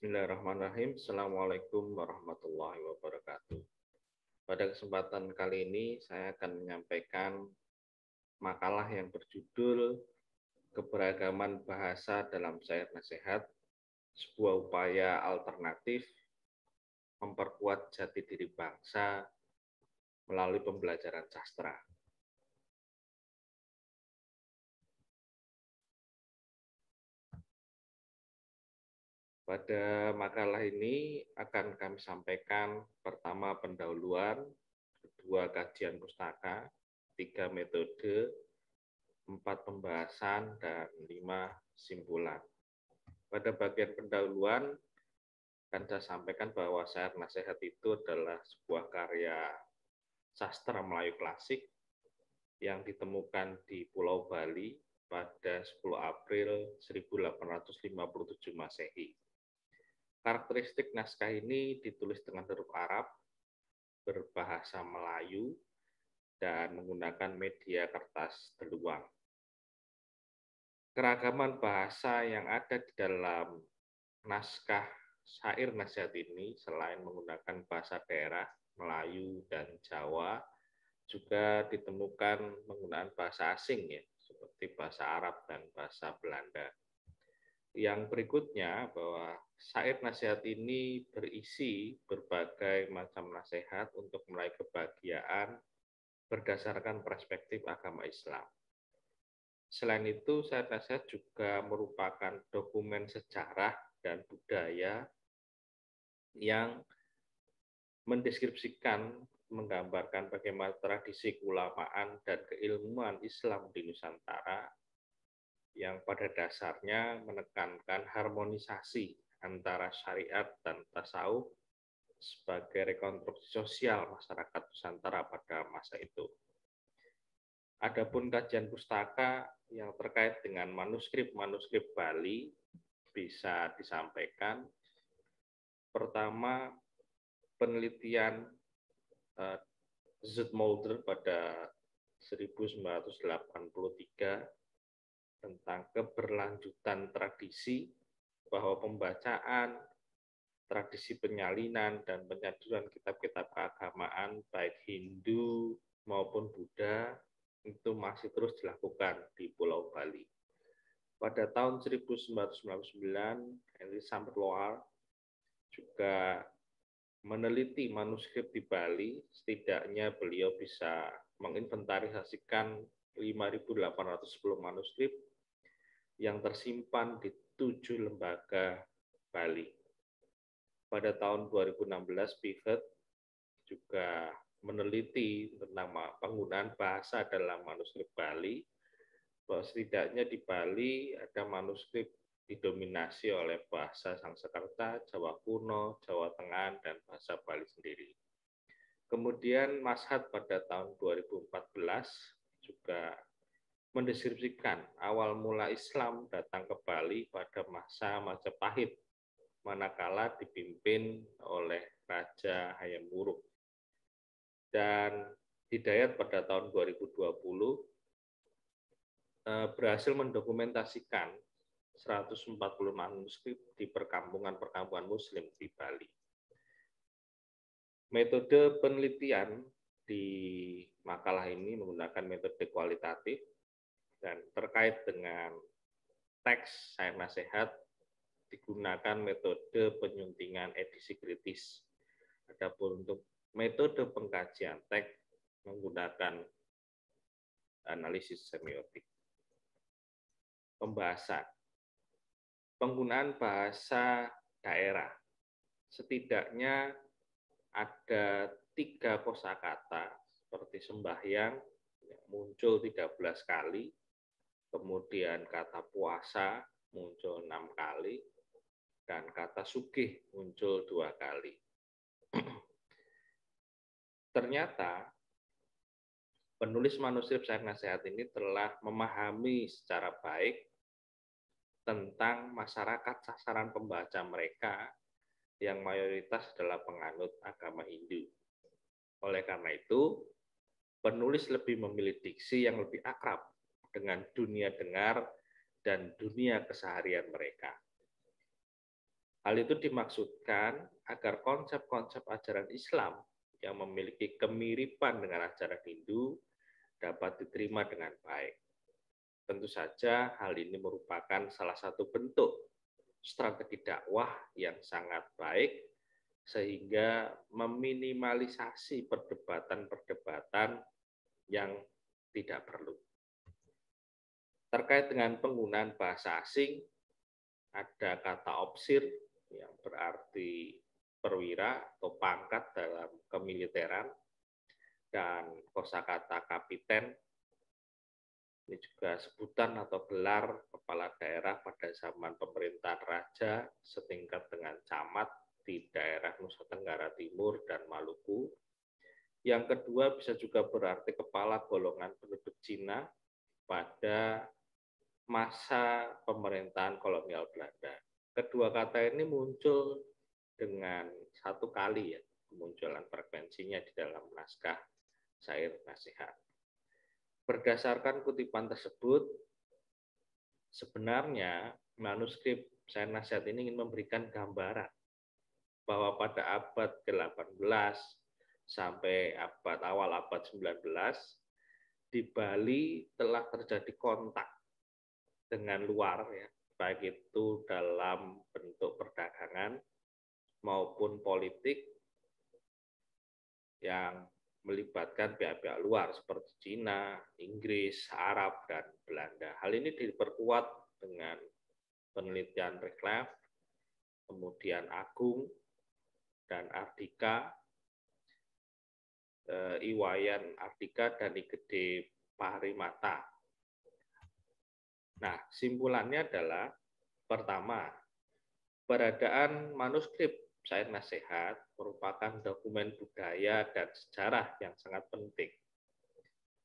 Bismillahirrahmanirrahim. Assalamualaikum warahmatullahi wabarakatuh. Pada kesempatan kali ini saya akan menyampaikan makalah yang berjudul Keberagaman Bahasa dalam Syair Nasihat, sebuah upaya alternatif memperkuat jati diri bangsa melalui pembelajaran sastra. Pada makalah ini akan kami sampaikan pertama pendahuluan, kedua kajian pustaka, 3 metode, 4 pembahasan, dan 5 simpulan. Pada bagian pendahuluan akan saya sampaikan bahwa Syair Nasihat itu adalah sebuah karya sastra Melayu klasik yang ditemukan di Pulau Bali pada 10 April 1857 Masehi. Karakteristik naskah ini ditulis dengan huruf Arab, berbahasa Melayu, dan menggunakan media kertas deluang. Keragaman bahasa yang ada di dalam naskah Syair Nasihat ini selain menggunakan bahasa daerah Melayu dan Jawa, juga ditemukan menggunakan bahasa asing ya, seperti bahasa Arab dan bahasa Belanda. Yang berikutnya bahwa Syair Nasihat ini berisi berbagai macam nasihat untuk meraih kebahagiaan berdasarkan perspektif agama Islam. Selain itu, Syair Nasihat juga merupakan dokumen sejarah dan budaya yang mendeskripsikan, menggambarkan bagaimana tradisi keulamaan dan keilmuan Islam di Nusantara yang pada dasarnya menekankan harmonisasi antara syariat dan tasawuf sebagai rekonstruksi sosial masyarakat Nusantara pada masa itu. Adapun kajian pustaka yang terkait dengan manuskrip Bali bisa disampaikan. Pertama, penelitian Zoetmulder pada 1983 tentang keberlanjutan tradisi, bahwa pembacaan, tradisi penyalinan, dan penyaduran kitab-kitab keagamaan baik Hindu maupun Buddha itu masih terus dilakukan di Pulau Bali. Pada tahun 1999, Henry Samperloar juga meneliti manuskrip di Bali. Setidaknya beliau bisa menginventarisasikan 5.810 manuskrip yang tersimpan di 7 lembaga Bali. Pada tahun 2016, Pivot juga meneliti tentang penggunaan bahasa dalam manuskrip Bali, bahwa setidaknya di Bali ada manuskrip didominasi oleh bahasa Sangsekerta, Jawa kuno, Jawa Tengah, dan bahasa Bali sendiri. Kemudian Mashat pada tahun 2014 juga mendeskripsikan awal mula Islam datang ke Bali pada masa Majapahit, manakala dipimpin oleh Raja Hayam Wuruk. Dan Hidayat pada tahun 2020 berhasil mendokumentasikan 140 manuskrip di perkampungan-perkampungan Muslim di Bali. Metode penelitian di makalah ini menggunakan metode kualitatif, dan terkait dengan teks Syair Nasihat digunakan metode penyuntingan edisi kritis. Adapun untuk metode pengkajian teks menggunakan analisis semiotik. Pembahasan. Penggunaan bahasa daerah. Setidaknya ada 3 kosakata seperti sembahyang muncul 13 kali, kemudian kata puasa muncul 6 kali, dan kata sugih muncul 2 kali. Ternyata penulis manuskrip Syair Nasihat ini telah memahami secara baik tentang masyarakat sasaran pembaca mereka yang mayoritas adalah penganut agama Hindu. Oleh karena itu, penulis lebih memilih diksi yang lebih akrab dengan dunia dengar dan dunia keseharian mereka. Hal itu dimaksudkan agar konsep-konsep ajaran Islam yang memiliki kemiripan dengan ajaran Hindu dapat diterima dengan baik. Tentu saja hal ini merupakan salah satu bentuk strategi dakwah yang sangat baik sehingga meminimalisasi perdebatan-perdebatan yang tidak perlu. Terkait dengan penggunaan bahasa asing, ada kata opsir yang berarti perwira atau pangkat dalam kemiliteran, dan kosakata kapiten ini juga sebutan atau gelar kepala daerah pada zaman pemerintahan raja setingkat dengan camat di daerah Nusa Tenggara Timur dan Maluku. Yang kedua bisa juga berarti kepala golongan penduduk Cina pada masa pemerintahan kolonial Belanda. Kedua kata ini muncul dengan satu kali ya, kemunculan frekuensinya di dalam naskah syair nasihat. Berdasarkan kutipan tersebut, sebenarnya manuskrip syair nasihat ini ingin memberikan gambaran bahwa pada abad ke-18 sampai awal abad 19 di Bali telah terjadi kontak dengan luar ya, baik itu dalam bentuk perdagangan maupun politik yang melibatkan pihak-pihak luar seperti Cina, Inggris, Arab, dan Belanda. Hal ini diperkuat dengan penelitian Reclef, kemudian Agung dan Ardika, Iwayan Ardika dan Igede Parimata. Nah, simpulannya adalah pertama, keberadaan manuskrip syair nasihat merupakan dokumen budaya dan sejarah yang sangat penting.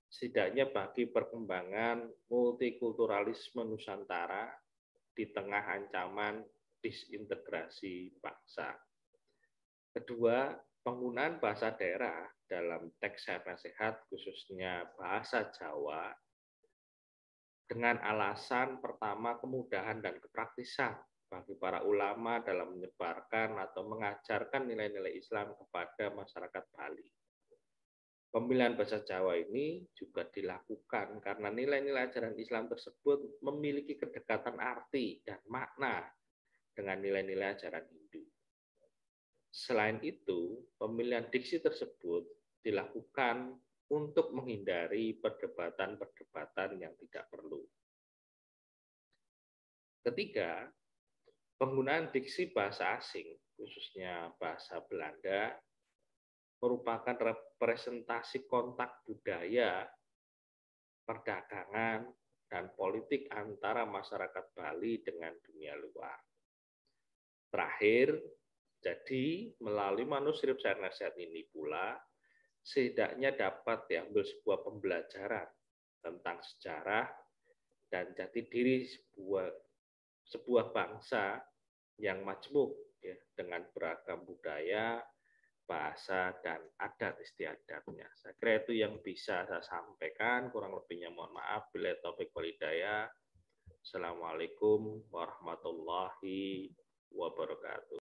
Setidaknya bagi perkembangan multikulturalisme Nusantara di tengah ancaman disintegrasi bangsa. Kedua, penggunaan bahasa daerah dalam teks syair nasihat khususnya bahasa Jawa dengan alasan pertama kemudahan dan kepraktisan bagi para ulama dalam menyebarkan atau mengajarkan nilai-nilai Islam kepada masyarakat Bali. Pemilihan bahasa Jawa ini juga dilakukan karena nilai-nilai ajaran Islam tersebut memiliki kedekatan arti dan makna dengan nilai-nilai ajaran Hindu. Selain itu, pemilihan diksi tersebut dilakukan untuk menghindari perdebatan-perdebatan yang tidak perlu. Ketiga, penggunaan diksi bahasa asing, khususnya bahasa Belanda, merupakan representasi kontak budaya, perdagangan, dan politik antara masyarakat Bali dengan dunia luar. Terakhir, jadi melalui manuskrip syair nasihat ini pula, setidaknya dapat diambil sebuah pembelajaran tentang sejarah dan jati diri sebuah bangsa yang majmuk ya, dengan beragam budaya, bahasa, dan adat istiadatnya. Saya kira itu yang bisa saya sampaikan, kurang lebihnya mohon maaf. Bila taufik wal hidayah. Assalamualaikum warahmatullahi wabarakatuh.